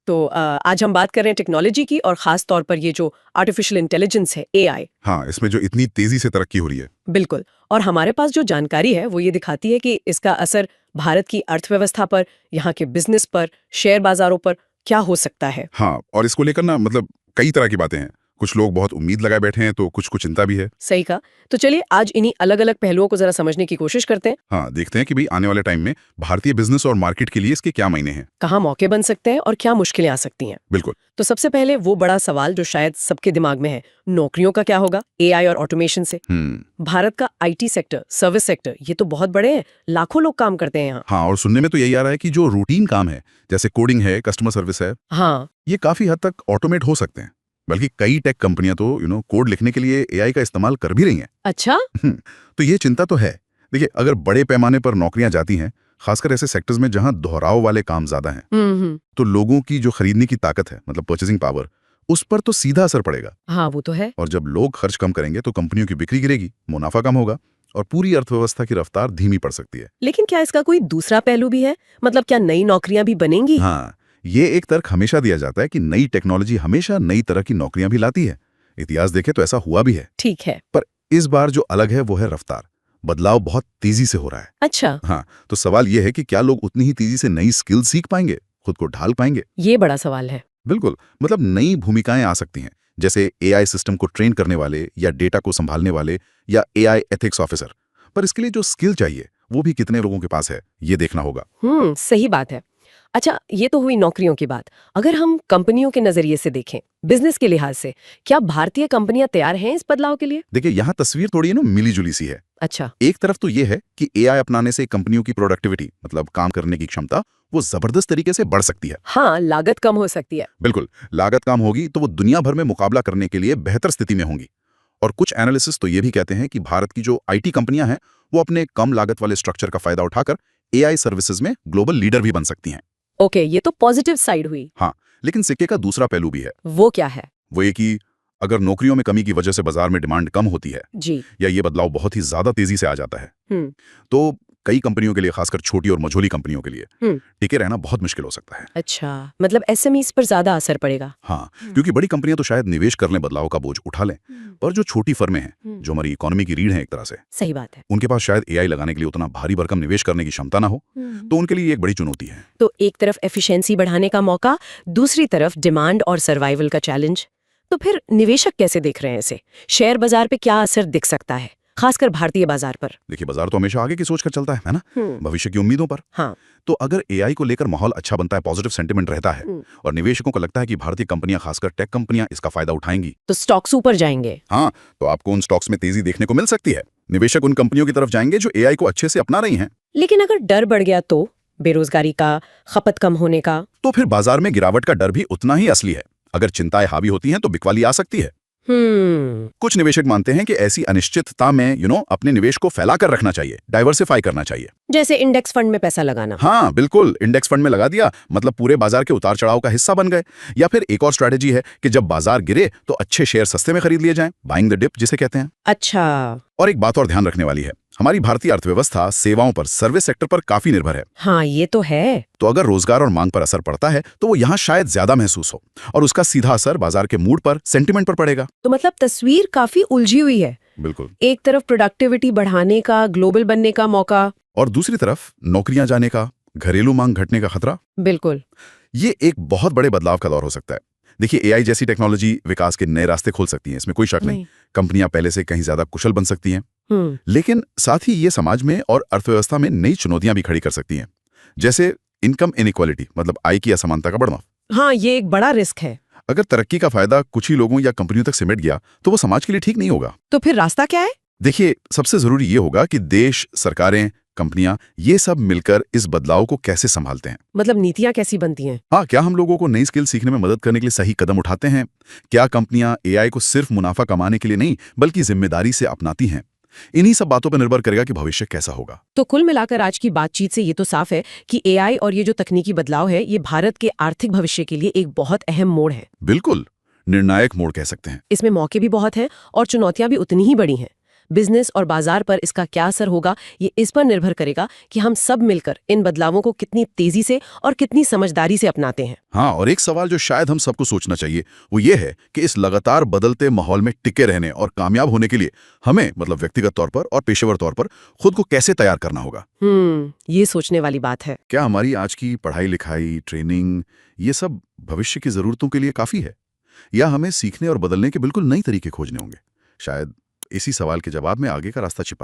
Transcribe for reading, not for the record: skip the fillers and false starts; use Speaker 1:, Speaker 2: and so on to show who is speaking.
Speaker 1: तो आज हम बात कर रहे हैं टेक्नोलॉजी की और खास तौर पर ये जो आर्टिफिशियल इंटेलिजेंस है एआई।
Speaker 2: हाँ, इसमें जो इतनी तेजी से तरक्की हो रही है।
Speaker 1: बिल्कुल। और हमारे पास जो जानकारी है वो ये दिखाती है कि इसका असर भारत की अर्थव्यवस्था पर, यहाँ के बिजनेस पर, शेयर बाजारों पर क्या हो सकता है।
Speaker 2: हाँ, और इसको लेकर ना मतलब कई तरह की बातें हैं। कुछ लोग बहुत उम्मीद लगाए बैठे हैं तो कुछ चिंता भी है।
Speaker 1: सही कहा। तो चलिए आज इन्हीं अलग अलग पहलुओं को जरा समझने की कोशिश करते हैं।
Speaker 2: हाँ, देखते हैं कि भाई आने वाले टाइम में भारतीय बिजनेस और मार्केट के लिए इसके क्या मायने हैं।
Speaker 1: कहाँ मौके बन सकते हैं और क्या मुश्किलें आ सकती हैं।
Speaker 2: बिल्कुल।
Speaker 1: तो सबसे पहले वो बड़ा सवाल जो शायद सबके दिमाग में है, नौकरियों का क्या होगा एआई और ऑटोमेशन से। भारत का आईटी सेक्टर, सर्विस सेक्टर, ये तो बहुत बड़े हैं, लाखों लोग काम करते हैं यहाँ।
Speaker 2: हाँ, और सुनने में तो यही आ रहा है कि जो रूटीन काम है, जैसे कोडिंग है, कस्टमर सर्विस है,
Speaker 1: हाँ,
Speaker 2: ये काफी हद तक ऑटोमेट हो सकते हैं। बल्कि कई टेक कंपनियां तो कोड लिखने के लिए एआई का इस्तेमाल कर भी रही हैं।
Speaker 1: अच्छा।
Speaker 2: तो ये चिंता तो है। देखिए, अगर बड़े पैमाने पर नौकरियां जाती हैं, खासकर ऐसे सेक्टर्स में जहां दोहराव वाले काम ज्यादा हैं, तो लोगों की जो खरीदने की ताकत है, मतलब परचेसिंग पावर, उस पर तो सीधा असर पड़ेगा।
Speaker 1: हाँ, वो तो है।
Speaker 2: और जब लोग खर्च कम करेंगे तो कंपनियों की बिक्री गिरेगी, मुनाफा कम होगा और पूरी अर्थव्यवस्था की रफ्तार धीमी पड़ सकती है।
Speaker 1: लेकिन क्या इसका कोई दूसरा पहलू भी है? मतलब क्या नई नौकरियां भी बनेंगी?
Speaker 2: हाँ, ये एक तर्क हमेशा दिया जाता है कि नई टेक्नोलॉजी हमेशा नई तरह की नौकरियां भी लाती है। इतिहास देखें तो ऐसा हुआ भी है।
Speaker 1: ठीक है।
Speaker 2: पर इस बार जो अलग है वो है रफ्तार। बदलाव बहुत तेजी से हो रहा है।
Speaker 1: अच्छा,
Speaker 2: हाँ, तो सवाल ये है कि क्या लोग उतनी ही तेजी से नई स्किल सीख पाएंगे, खुद को ढाल पाएंगे।
Speaker 1: ये बड़ा सवाल है।
Speaker 2: बिल्कुल, मतलब नई भूमिकाएं आ सकती हैं, जैसे एआई सिस्टम को ट्रेन करने वाले या डेटा को संभालने वाले या एआई एथिक्स ऑफिसर। पर इसके लिए जो स्किल चाहिए वो भी कितने लोगों के पास है, ये देखना होगा।
Speaker 1: सही बात है। अच्छा, ये तो हुई नौकरियों की बात। अगर हम कंपनियों के नजरिए से देखें, बिजनेस के लिहाज से, क्या भारतीय कंपनियां तैयार हैं इस बदलाव के लिए?
Speaker 2: देखिए, यहाँ तस्वीर थोड़ी मिली जुली सी है।
Speaker 1: अच्छा।
Speaker 2: एक तरफ तो ये है कि एआई अपनाने से कंपनियों की प्रोडक्टिविटी, मतलब काम करने की क्षमता, वो जबरदस्त तरीके से बढ़ सकती है।
Speaker 1: हाँ, लागत कम हो सकती है।
Speaker 2: बिल्कुल, लागत कम होगी तो वो दुनिया भर में मुकाबला करने के लिए बेहतर स्थिति में होंगी। और कुछ एनालिसिस तो ये भी कहते हैं कि भारत की जो आईटी कंपनियां हैं वो अपने कम लागत वाले स्ट्रक्चर का फायदा उठाकर एआई सर्विसेज में ग्लोबल लीडर भी बन सकती हैं।
Speaker 1: ओके, ये तो पॉजिटिव साइड हुई।
Speaker 2: हाँ, लेकिन सिक्के का दूसरा पहलू भी है।
Speaker 1: वो क्या है?
Speaker 2: वो ये कि अगर नौकरियों में कमी की वजह से बाजार में डिमांड कम होती है
Speaker 1: जी।
Speaker 2: या ये बदलाव बहुत ही ज्यादा तेजी से आ जाता है,
Speaker 1: हम्म।
Speaker 2: तो कई कंपनियों के लिए, खासकर छोटी और मझोली कंपनियों के लिए,
Speaker 1: हम्म।
Speaker 2: टिके रहना बहुत मुश्किल हो सकता है।
Speaker 1: अच्छा, मतलब एसएमईज पर ज्यादा असर पड़ेगा।
Speaker 2: हाँ, क्योंकि बड़ी कंपनियां तो शायद निवेश कर लें, बदलाव का बोझ उठा लें, पर जो छोटी फर्में हैं, जो हमारी इकोनॉमी की रीढ़ है एक तरह से,
Speaker 1: सही बात है।
Speaker 2: उनके पास शायद एआई लगाने के लिए उतना भारी भरकम निवेश करने की क्षमता ना हो, तो उनके लिए एक बड़ी चुनौती है।
Speaker 1: तो एक तरफ एफिशिएंसी बढ़ाने का मौका, दूसरी तरफ डिमांड और सर्वाइवल का चैलेंज। तो फिर निवेशक कैसे देख रहे हैं इसे? शेयर बाजार पे क्या असर दिख सकता है, खासकर भारतीय बाजार पर?
Speaker 2: देखिए, बाजार तो हमेशा आगे की सोच कर चलता है ना, भविष्य की उम्मीदों पर।
Speaker 1: हाँ।
Speaker 2: तो अगर एआई को लेकर माहौल अच्छा बनता है, पॉजिटिव सेंटिमेंट रहता है और निवेशकों को लगता है कि भारतीय कंपनियां, खासकर टेक कंपनियां, इसका फायदा उठाएंगी,
Speaker 1: तो स्टॉक्स ऊपर जाएंगे।
Speaker 2: हाँ, तो आपको उन स्टॉक्स में तेजी देखने को मिल सकती है। निवेशक उन कंपनियों की तरफ जाएंगे जो एआई को अच्छे से अपना रही हैं।
Speaker 1: लेकिन अगर डर बढ़ गया तो, बेरोजगारी का, खपत कम होने का?
Speaker 2: तो फिर बाजार में गिरावट का डर भी उतना ही असली है। अगर चिंताएं हावी होती हैं तो बिकवाली आ सकती है। कुछ निवेशक मानते हैं कि ऐसी अनिश्चितता में अपने निवेश को फैला कर रखना चाहिए, डाइवर्सिफाई करना चाहिए।
Speaker 1: जैसे इंडेक्स फंड में पैसा लगाना।
Speaker 2: हाँ, बिल्कुल, इंडेक्स फंड में लगा दिया मतलब पूरे बाजार के उतार चढ़ाव का हिस्सा बन गए। या फिर एक और स्ट्रैटेजी है कि जब बाजार गिरे तो अच्छे शेयर सस्ते में खरीद लिए जाएं, बाइंग द डिप जिसे कहते हैं।
Speaker 1: अच्छा।
Speaker 2: और एक बात और ध्यान रखने वाली है, हमारी भारतीय अर्थव्यवस्था सेवाओं पर, सर्विस सेक्टर पर काफी निर्भर है।
Speaker 1: हाँ, ये तो है।
Speaker 2: तो अगर रोजगार और मांग पर असर पड़ता है तो वो यहाँ शायद ज्यादा महसूस हो और उसका सीधा असर बाजार के मूड पर, सेंटिमेंट पर पड़ेगा।
Speaker 1: तो मतलब तस्वीर काफी उलझी हुई है।
Speaker 2: बिल्कुल।
Speaker 1: एक तरफ प्रोडक्टिविटी बढ़ाने का, ग्लोबल बनने का मौका,
Speaker 2: और दूसरी तरफ नौकरियां जाने का, घरेलू मांग घटने का खतरा।
Speaker 1: बिल्कुल।
Speaker 2: ये एक बहुत बड़े बदलाव का दौर हो सकता है। देखिए, एआई जैसी टेक्नोलॉजी विकास के नए रास्ते खोल सकती है, इसमें कोई शक नहीं। कंपनियां पहले से कहीं ज्यादा कुशल बन सकती हैं, लेकिन साथ ही ये समाज में और अर्थव्यवस्था में नई चुनौतियां भी खड़ी कर सकती हैं, जैसे इनकम इनइक्वालिटी, मतलब आय की असमानता का बढ़ना।
Speaker 1: हाँ, ये एक बड़ा रिस्क है।
Speaker 2: अगर तरक्की का फायदा कुछ ही लोगों या कंपनियों तक सिमट गया तो वो समाज के लिए ठीक नहीं होगा।
Speaker 1: तो फिर रास्ता क्या है?
Speaker 2: देखिए, सबसे जरूरी ये होगा कि देश, सरकारें, कंपनियां, ये सब मिलकर इस बदलाव को कैसे संभालते हैं।
Speaker 1: मतलब नीतियां कैसी बनती हैं?
Speaker 2: हाँ, क्या हम लोगों को नई स्किल सीखने में मदद करने के लिए सही कदम उठाते हैं? क्या कंपनियां एआई को सिर्फ मुनाफा कमाने के लिए नहीं बल्कि जिम्मेदारी से अपनाती हैं? इन्हीं सब बातों पर निर्भर करेगा कि भविष्य कैसा होगा।
Speaker 1: तो कुल मिलाकर आज की बातचीत से ये तो साफ है कि एआई और ये जो तकनीकी बदलाव है, ये भारत के आर्थिक भविष्य के लिए एक बहुत अहम मोड़ है।
Speaker 2: बिल्कुल, निर्णायक मोड़ कह सकते हैं।
Speaker 1: इसमें मौके भी बहुत हैं और चुनौतियां भी उतनी ही बड़ी हैं। बिजनेस और बाजार पर इसका क्या असर होगा, ये इस पर निर्भर करेगा कि हम सब मिलकर इन बदलावों को कितनी तेजी से और कितनी समझदारी से अपनाते हैं।
Speaker 2: हाँ, और एक सवाल जो शायद हम सबको सोचना चाहिए वो ये है कि इस लगातार बदलते माहौल में टिके रहने और कामयाब होने के लिए हमें मतलब व्यक्तिगत तौर पर और पेशेवर तौर पर खुद को कैसे तैयार करना होगा।
Speaker 1: ये सोचने वाली बात है।
Speaker 2: क्या हमारी आज की पढ़ाई लिखाई, ट्रेनिंग, ये सब भविष्य की जरूरतों के लिए काफी है, या हमें सीखने और बदलने के बिल्कुल नए तरीके खोजने होंगे? शायद इसी सवाल के जवाब में आगे का रास्ता छिपा